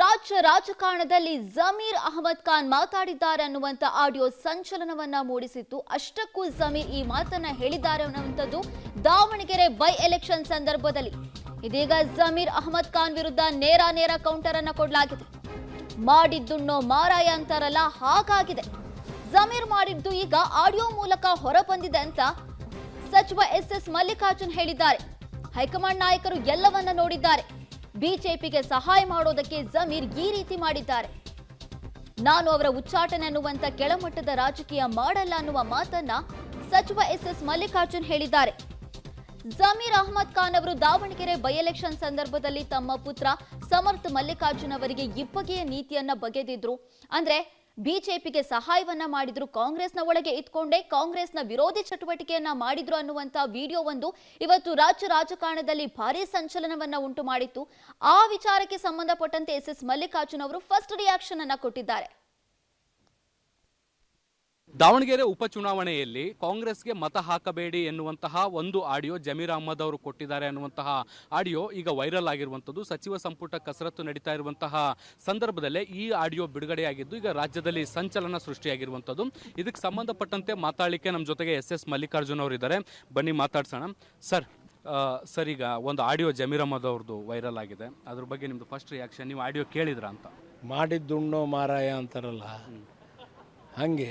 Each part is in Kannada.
ರಾಜಕಾರಣದಲ್ಲಿ ಜಮೀರ್ ಅಹಮದ್ ಖಾನ್ ಮಾತಾಡಿದ್ದಾರೆ ಅನ್ನುವಂತ ಆಡಿಯೋ ಸಂಚಲನವನ್ನ ಮೂಡಿಸಿತ್ತು. ಅಷ್ಟಕ್ಕೂ ಜಮೀರ್ ಈ ಮಾತನ್ನ ಹೇಳಿದ್ದಾರೆ ಅನ್ನುವಂಥದ್ದು ದಾವಣಗೆರೆ ಬೈ ಎಲೆಕ್ಷನ್ ಸಂದರ್ಭದಲ್ಲಿ. ಇದೀಗ ಜಮೀರ್ ಅಹಮದ್ ಖಾನ್ ವಿರುದ್ಧ ನೇರ ಕೌಂಟರ್ ಅನ್ನ ಕೊಡಲಾಗಿದೆ. ಮಾಡಿದ್ದುಣ್ಣೋ ಮಾರಾಯ ಅಂತಾರಲ್ಲ, ಹಾಗಾಗಿದೆ. ಜಮೀರ್ ಮಾಡಿದ್ದು ಈಗ ಆಡಿಯೋ ಮೂಲಕ ಹೊರ ಬಂದಿದೆ ಅಂತ ಸಚಿವ ಎಸ್ ಮಲ್ಲಿಕಾರ್ಜುನ್ ಹೇಳಿದ್ದಾರೆ. ಹೈಕಮಾಂಡ್ ನಾಯಕರು ಎಲ್ಲವನ್ನ ನೋಡಿದ್ದಾರೆ. ಬಿಜೆಪಿಗೆ ಸಹಾಯ ಮಾಡೋದಕ್ಕೆ ಜಮೀರ್ ಈ ರೀತಿ ಮಾಡಿದ್ದಾರೆ. ನಾನು ಅವರ ಉಚ್ಚಾಟನೆ ಅನ್ನುವಂತ ಕೆಳಮಟ್ಟದ ರಾಜಕೀಯ ಮಾಡಲ್ಲ ಅನ್ನುವ ಮಾತನ್ನ ಸಚಿವ ಎಸ್ ಮಲ್ಲಿಕಾರ್ಜುನ್ ಹೇಳಿದ್ದಾರೆ. ಜಮೀರ್ ಅಹಮದ್ ಖಾನ್ ಅವರು ದಾವಣಗೆರೆ ಬೈ ಎಲೆಕ್ಷನ್ ಸಂದರ್ಭದಲ್ಲಿ ತಮ್ಮ ಪುತ್ರ ಸಮರ್ಥ ಮಲ್ಲಿಕಾರ್ಜುನ್ ಅವರಿಗೆ ಇಬ್ಬಗೆಯ ನೀತಿಯನ್ನ ಬಗೆದಿದ್ರು. ಅಂದ್ರೆ ಬಿಜೆಪಿಗೆ ಸಹಾಯವನ್ನ ಮಾಡಿದ್ರು, ಕಾಂಗ್ರೆಸ್ನ ಒಳಗೆ ಇದ್ಕೊಂಡೇ ಕಾಂಗ್ರೆಸ್ನ ವಿರೋಧಿ ಚಟುವಟಿಕೆಯನ್ನ ಮಾಡಿದ್ರು ಅನ್ನುವಂತ ವಿಡಿಯೋ ಒಂದು ಇವತ್ತು ರಾಜಕಾರಣದಲ್ಲಿ ಭಾರಿ ಸಂಚಲನವನ್ನ ಉಂಟು ಮಾಡಿತ್ತು. ಆ ವಿಚಾರಕ್ಕೆ ಸಂಬಂಧಪಟ್ಟಂತೆ ಎಸ್ ಮಲ್ಲಿಕಾರ್ಜುನ್ ಅವರು ಫಸ್ಟ್ ರಿಯಾಕ್ಷನ್ ಅನ್ನ ಕೊಟ್ಟಿದ್ದಾರೆ. ದಾವಣಗೆರೆ ಉಪಚುನಾವಣೆಯಲ್ಲಿ ಕಾಂಗ್ರೆಸ್ಗೆ ಮತ ಹಾಕಬೇಡಿ ಎನ್ನುವಂತಹ ಒಂದು ಆಡಿಯೋ ಜಮೀರ್ ಅಹಮದ್ ಅವರು ಕೊಟ್ಟಿದ್ದಾರೆ ಅನ್ನುವಂತಹ ಆಡಿಯೋ ಈಗ ವೈರಲ್ ಆಗಿರುವಂಥದ್ದು. ಸಚಿವ ಸಂಪುಟ ಕಸರತ್ತು ನಡೀತಾ ಇರುವಂತಹ ಸಂದರ್ಭದಲ್ಲೇ ಈ ಆಡಿಯೋ ಬಿಡುಗಡೆಯಾಗಿದ್ದು ಈಗ ರಾಜ್ಯದಲ್ಲಿ ಸಂಚಲನ ಸೃಷ್ಟಿಯಾಗಿರುವಂಥದ್ದು. ಇದಕ್ಕೆ ಸಂಬಂಧಪಟ್ಟಂತೆ ಮಾತಾಡಲಿಕ್ಕೆ ನಮ್ಮ ಜೊತೆಗೆ ಎಸ್ ಮಲ್ಲಿಕಾರ್ಜುನ್ ಅವರು ಇದ್ದಾರೆ. ಬನ್ನಿ ಮಾತಾಡ್ಸೋಣ. ಸರ್ ಈಗ ಒಂದು ಆಡಿಯೋ ಜಮೀರ್ ಅಹಮದ್ ಅವ್ರದ್ದು ವೈರಲ್ ಆಗಿದೆ, ಅದ್ರ ಬಗ್ಗೆ ನಿಮ್ದು ಫಸ್ಟ್ ರಿಯಾಕ್ಷನ್, ನೀವು ಆಡಿಯೋ ಕೇಳಿದ್ರ ಅಂತ? ಮಾಡಿದ್ದುಣ್ಣೋ ಮಾರಾಯ ಅಂತಾರಲ್ಲ, ಹಾಗೆ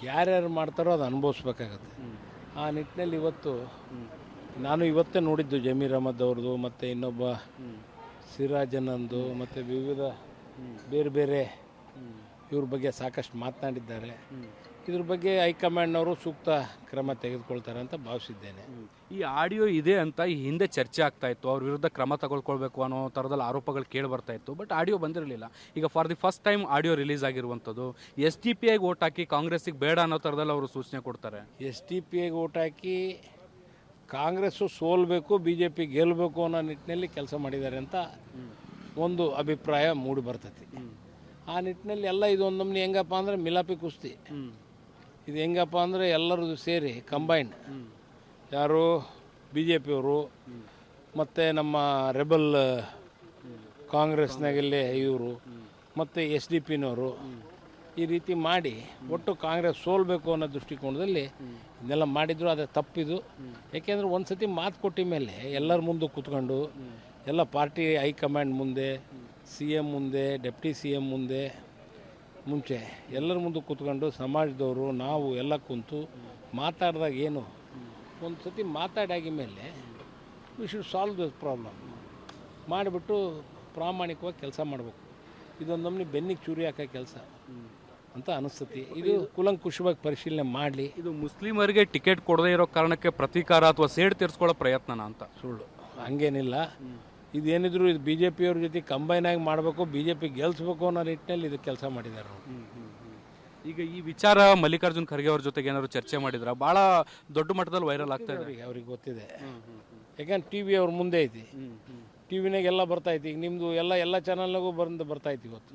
ಯಾರ್ಯಾರು ಮಾಡ್ತಾರೋ ಅದು ಅನುಭವಿಸ್ಬೇಕಾಗತ್ತೆ. ಆ ನಿಟ್ಟಿನಲ್ಲಿ ಇವತ್ತೇ ನೋಡಿದ್ದು ಜಮೀರ್ ಅಹಮದ್ ಅವ್ರದ್ದು, ಮತ್ತು ಇನ್ನೊಬ್ಬ ಸಿರಾಜನಂದು, ಮತ್ತು ವಿವಿಧ ಬೇರೆ ಇವ್ರ ಬಗ್ಗೆ ಸಾಕಷ್ಟು ಮಾತನಾಡಿದ್ದಾರೆ. ಇದ್ರ ಬಗ್ಗೆ ಹೈಕಮಾಂಡ್ನವರು ಸೂಕ್ತ ಕ್ರಮ ತೆಗೆದುಕೊಳ್ತಾರೆ ಅಂತ ಭಾವಿಸಿದ್ದೇನೆ. ಈ ಆಡಿಯೋ ಇದೆ ಅಂತ ಈ ಹಿಂದೆ ಚರ್ಚೆ ಆಗ್ತಾ ಇತ್ತು, ಅವ್ರ ವಿರುದ್ಧ ಕ್ರಮ ತಗೊಳ್ಕೊಳ್ಬೇಕು ಅನ್ನೋ ಥರದಲ್ಲಿ ಆರೋಪಗಳು ಕೇಳಿ ಬರ್ತಾ ಇತ್ತು. ಬಟ್ ಆಡಿಯೋ ಬಂದಿರಲಿಲ್ಲ. ಈಗ for the first time audio release ಆಗಿರುವಂಥದ್ದು. SDPIಗೆ ಓಟ್ ಹಾಕಿ ಕಾಂಗ್ರೆಸ್ಸಿಗೆ ಬೇಡ ಅನ್ನೋ ಥರದಲ್ಲಿ ಅವರು ಸೂಚನೆ ಕೊಡ್ತಾರೆ. SDPIಗೆ ಓಟ್ ಹಾಕಿ ಕಾಂಗ್ರೆಸ್ಸು ಸೋಲ್ಬೇಕು, BJP ಗೆಲ್ಲಬೇಕು ಅನ್ನೋ ನಿಟ್ಟಿನಲ್ಲಿ ಕೆಲಸ ಮಾಡಿದ್ದಾರೆ ಅಂತ ಒಂದು ಅಭಿಪ್ರಾಯ ಮೂಡಿ ಬರ್ತೈತಿ. ಆ ನಿಟ್ಟಿನಲ್ಲಿ ಎಲ್ಲ ಇದೊಂದು ನಮ್ನಿ ಹೆಂಗಪ್ಪ ಅಂದರೆ ಮಿಲಾಪಿ ಕುಸ್ತಿ. ಇದು ಹೆಂಗಪ್ಪ ಅಂದರೆ ಎಲ್ಲರೂ ಸೇರಿ ಕಂಬೈಂಡ್, ಯಾರು BJPಯವರು ಮತ್ತು ನಮ್ಮ ರೆಬಲ್ ಕಾಂಗ್ರೆಸ್ನಾಗಲ್ಲೇ ಇವರು ಮತ್ತು SDPನವರು ಈ ರೀತಿ ಮಾಡಿ ಒಟ್ಟು ಕಾಂಗ್ರೆಸ್ ಸೋಲ್ಬೇಕು ಅನ್ನೋ ದೃಷ್ಟಿಕೋನದಲ್ಲಿ ಇದನ್ನೆಲ್ಲ ಮಾಡಿದ್ರು. ಅದೇ ತಪ್ಪಿದು. ಯಾಕೆಂದರೆ ಒಂದು ಸತಿ ಮಾತು ಕೊಟ್ಟಿದ ಮೇಲೆ ಎಲ್ಲರ ಮುಂದೆ ಕೂತ್ಕೊಂಡು ಎಲ್ಲ ಪಾರ್ಟಿ ಹೈಕಮಾಂಡ್ ಮುಂದೆ, CM ಮುಂದೆ, ಡೆಪ್ಟಿ CM ಮುಂದೆ, ಮುಂಚೆ ಎಲ್ಲರ ಮುಂದೆ ಕೂತ್ಕೊಂಡು ಸಮಾಜದವರು ನಾವು ಎಲ್ಲ ಕುಂತು ಮಾತಾಡಿದಾಗ ಏನು ಒಂದು ಸತಿ ಮಾತಾಡಾಗಿ ಮೇಲೆ we should solve this problem ಮಾಡಿಬಿಟ್ಟು ಪ್ರಾಮಾಣಿಕವಾಗಿ ಕೆಲಸ ಮಾಡಬೇಕು. ಇದೊಂದು ನಮ್ಮನೆ ಬೆನ್ನಿಗೆ ಚೂರಿ ಹಾಕೋ ಕೆಲಸ ಅಂತ ಅನಿಸ್ತತಿ. ಇದು ಕೂಲಂಕುಷವಾಗಿ ಪರಿಶೀಲನೆ ಮಾಡಲಿ. ಇದು ಮುಸ್ಲಿಮರಿಗೆ ಟಿಕೆಟ್ ಕೊಡದೇ ಇರೋ ಕಾರಣಕ್ಕೆ ಪ್ರತೀಕಾರ ಅಥವಾ ಸೇಡು ತೀರಿಸ್ಕೊಳ್ಳೋ ಪ್ರಯತ್ನನ ಅಂತ? ಸುಳ್ಳು, ಹಂಗೇನಿಲ್ಲ. ಇದೇನಿದ್ರು ಇದು BJPಯವ್ರ ಜೊತೆ ಕಂಬೈನಾಗಿ ಮಾಡಬೇಕು, BJP ಗೆಲ್ಲಿಸ್ಬೇಕು ಅನ್ನೋ ನಿಟ್ಟಿನಲ್ಲಿ ಇದು ಕೆಲಸ ಮಾಡಿದ್ದಾರೆ. ಈಗ ಈ ವಿಚಾರ ಮಲ್ಲಿಕಾರ್ಜುನ್ ಖರ್ಗೆ ಅವ್ರ ಜೊತೆಗೆ ಏನಾದ್ರು ಚರ್ಚೆ ಮಾಡಿದ್ರ? ಭಾಳ ದೊಡ್ಡ ಮಟ್ಟದಲ್ಲಿ ವೈರಲ್ ಆಗ್ತಾ ಇದೆ. ಅವ್ರಿಗೆ ಗೊತ್ತಿದೆ, ಯಾಕಂದ್ರೆ TV ಅವ್ರ ಮುಂದೆ ಐತಿ, TVನಾಗ ಎಲ್ಲ ಬರ್ತಾಯಿತ್ತು. ಈಗ ನಿಮ್ಮದು ಎಲ್ಲ ಚಾನಲ್ನಾಗೂ ಬರ್ತಾಯಿತ್ತು ಇವತ್ತು.